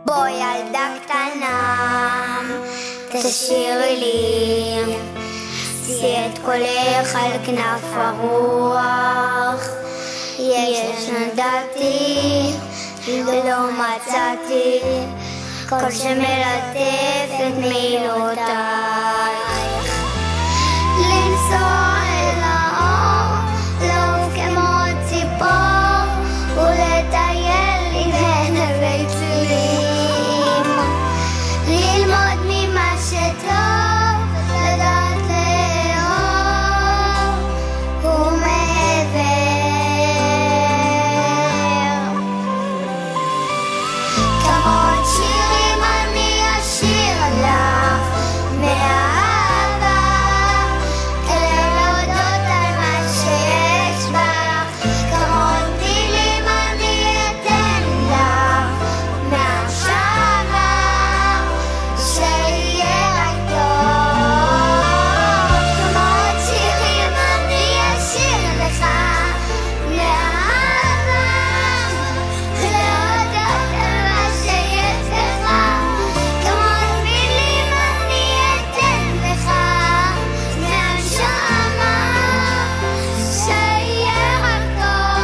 בואי ילדה קטנה, תשאירי לי, שאי את קולך על כנף הרוח. יש נדדתי, לא מצאתי, קול שמלטף את מילותייך. לנסוע אל האור, לעוף כמו ציפור, ולטייל עם ענבי צלילים. ללמוד ממה שטוב, לדעת לאהוב ומעבר. כמות שירים אני אשיר לך מהאהבה, כדי להודות על מה שיש בך. כמות מילים אני אתן לך מהמחשבה, שיהיה רק טוב. כמות שירים אני אשיר לך מהאהבה, כדי להודות על מה שיש בך. כמות מילים אני אתן לך מהנשמה, שיהיה רק טוב.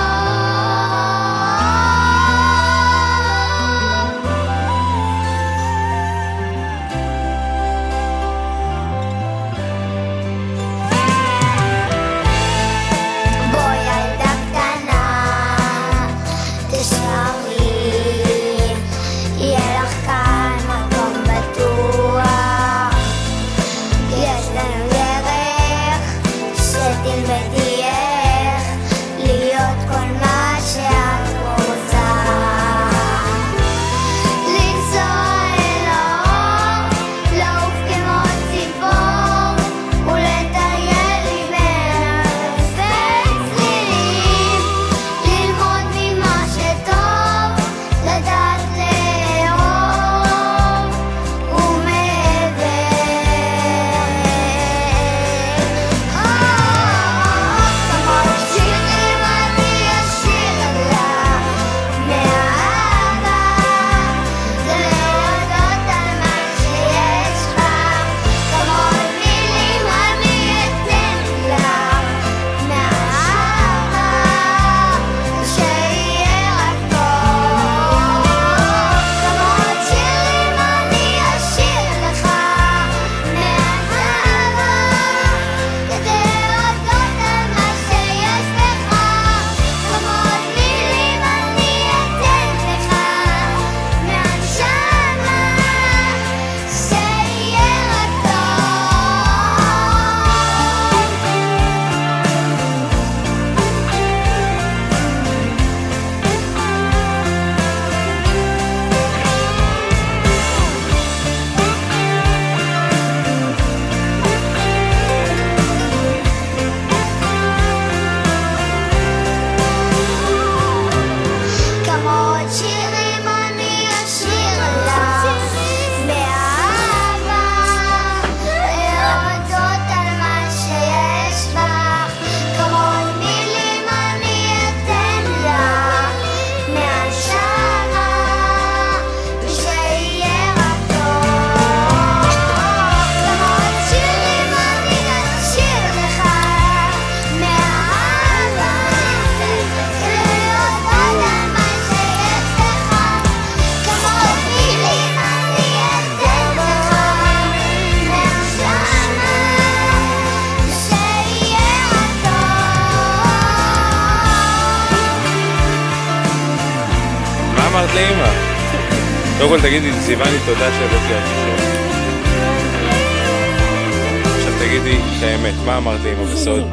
בואי ילדה קטנה, תשארי, יהיה לך כאן מקום בטוח. יש לנו דרך שתלמדי איך להיות כל מה שאת רוצה. לנסוע אל האור, לעוף כמו ציפור, ולטייל עם ענבי צלילים. ללמוד ממה שטוב, לדעת לאהוב ומעבר. כמות שירים אני אשיר לך מהאהבה, כדי להודות על מה שיש בך. כמות מילים אני אתן לך מהאהבה, שיהיה רק טוב. כמות שירים אני אשיר לך מהאהבה, כדי להודות על מה שיש בך. כמות מילים אני אתן לך מהנשמה, שיהיה רק כמות שירים אני אשיר לך מהאהבה, להודות על מה שיש בך. כמות מילים אני אתן לך מהנשמה, שיהיה רק טוב. כמות שירים אני אשיר לך מהאהבה, להודות על מה שיש בך. כמות מילים אני אתן לך מהנשמה, שיהיה רק טוב. מה אמרת לאמא? קודם כל תגידי לסיוני תודה שהבאת לי הקישור. עכשיו תגידי את האמת, מה אמרת לאמא בסוד?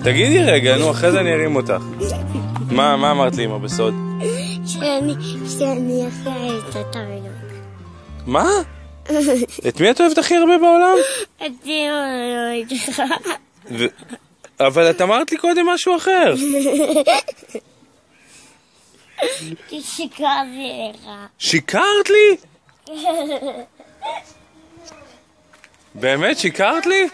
תגידי רגע, נו, אחרי זה אני ארים אותך. מה אמרת לאמא בסוד? שאני אחרי את התרנוק. מה? את מי את אוהבת הכי הרבה בעולם? את אימא. אבל את אמרת לי קודם משהו אחר. שיקרתי לך. שיקרת לי? באמת שיקרת לי?